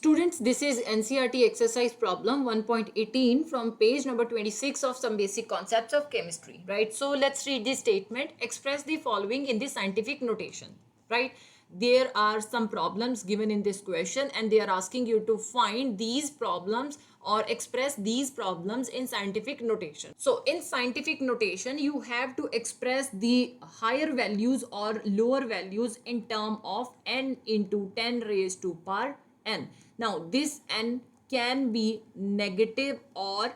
Students, this is NCERT exercise problem 1.18 from page number 26 of some basic concepts of chemistry, right? So let's read this statement. Express the following in the scientific notation, right? There are some problems given in this question and they are asking you to find these problems or express these problems in scientific notation. So in scientific notation, you have to express the higher values or lower values in term of n into 10 raised to power n. Now this n can be negative or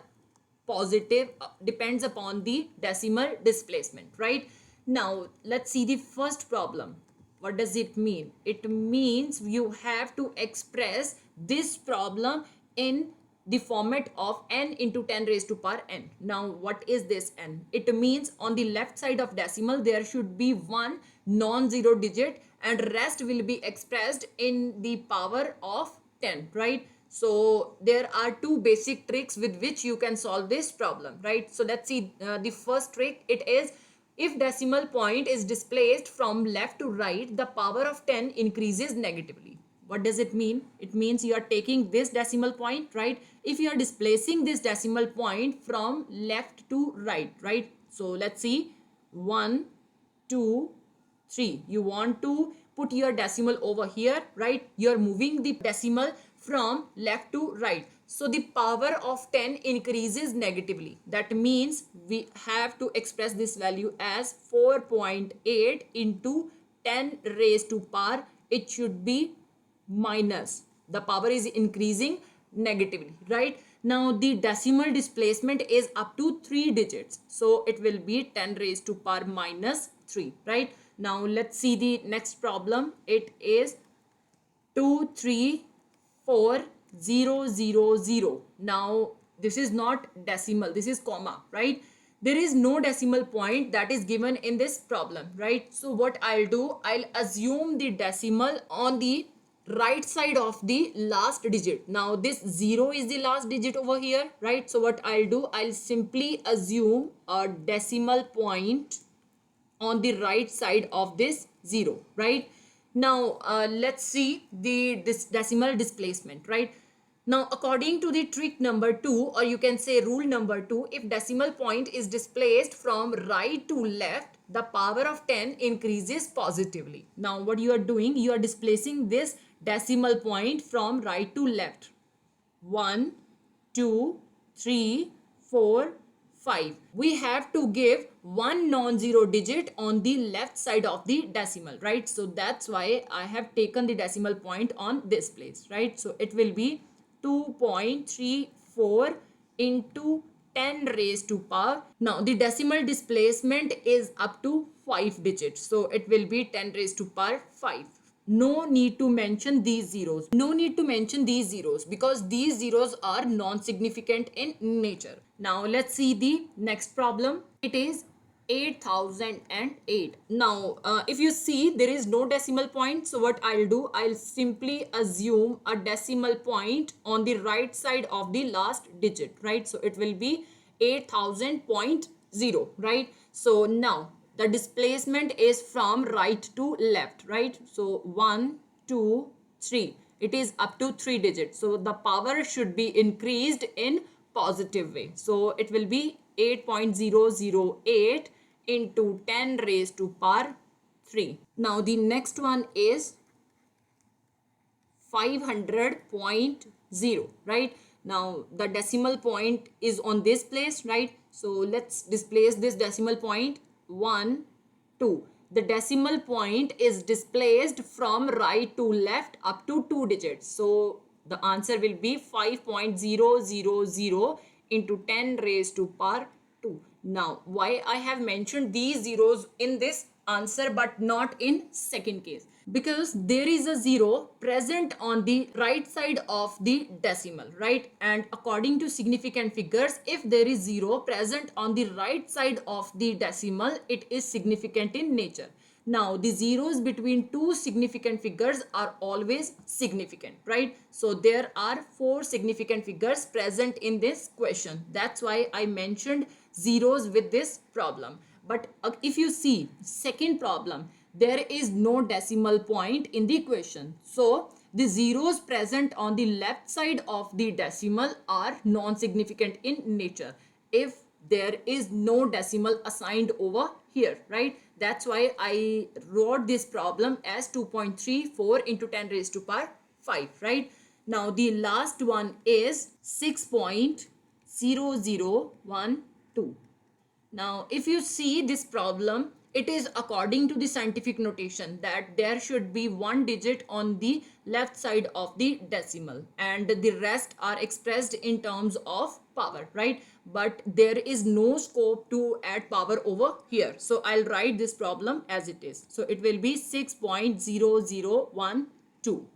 positive, depends upon the decimal displacement, right? Now let's see the first problem. What does it mean? It means you have to express this problem in the format of n into 10 raised to power n. Now what is this n? It means on the left side of decimal there should be one non-zero digit and rest will be expressed in the power of 10, right? So there are two basic tricks with which you can solve this problem, right? So let's see the first trick. It is, if decimal point is displaced from left to right, the power of 10 increases negatively. What does it mean? It means you are taking this decimal point, right? If you are displacing this decimal point from left to right, right? So let's see, 1, 2, 3. You want to put your decimal over here, right? You're moving the decimal from left to right. So the power of 10 increases negatively. That means we have to express this value as 4.8 into 10 raised to power. It should be minus. The power is increasing negatively, right? Now the decimal displacement is up to 3 digits. So it will be 10 raised to power minus 3, right? Now let's see the next problem. It is 234000. Now this is not decimal, this is comma, right? There is no decimal point that is given in this problem, right? So what I'll do, I'll assume the decimal on the right side of the last digit. Now this 0 is the last digit over here, right? So what I'll do, I'll simply assume a decimal point on the right side of this 0, right? Now let's see this decimal displacement, right? Now according to the trick number 2, or you can say rule number 2, if decimal point is displaced from right to left, the power of 10 increases positively. Now what you are doing, you are displacing this decimal point from right to left. 1, 2, 3, 4, 5. We have to give one non-zero digit on the left side of the decimal, right? So that's why I have taken the decimal point on this place, right? So it will be 2.34 into 10 raised to power. Now the decimal displacement is up to 5 digits. So it will be 10 raised to power 5. No need to mention these zeros. No need to mention these zeros because these zeros are non-significant in nature. Now let's see the next problem. It is 8008. Now if you see, there is no decimal point. So what I'll do, I'll simply assume a decimal point on the right side of the last digit, right? So it will be 8000.0, right? So now the displacement is from right to left, right? So 1, 2, 3. It is up to 3 digits. So the power should be increased in positive way. So it will be 8.008 into 10 raised to power 3. Now the next one is 500.0, right? Now the decimal point is on this place, right? So let's displace this decimal point. 1, 2. The decimal point is displaced from right to left up to 2 digits. So the answer will be 5.000 into 10 raised to power 2. Now why I have mentioned these zeros in this answer but not in second case? Because there is a 0 present on the right side of the decimal, right? And according to significant figures, if there is 0 present on the right side of the decimal, it is significant in nature. Now the zeros between two significant figures are always significant, right? So there are 4 significant figures present in this question. That's why I mentioned zeros with this problem. But if you see second problem, there is no decimal point in the equation. So The zeros present on the left side of the decimal are non-significant in nature if there is no decimal assigned over here, right? That's why I wrote this problem as 2.34 into 10 raised to power 5, right? Now the last one is 6.0012. Now, if you see this problem, it is according to the scientific notation that there should be one digit on the left side of the decimal and the rest are expressed in terms of power, right? But there is no scope to add power over here. So I'll write this problem as it is. So it will be 6.0012.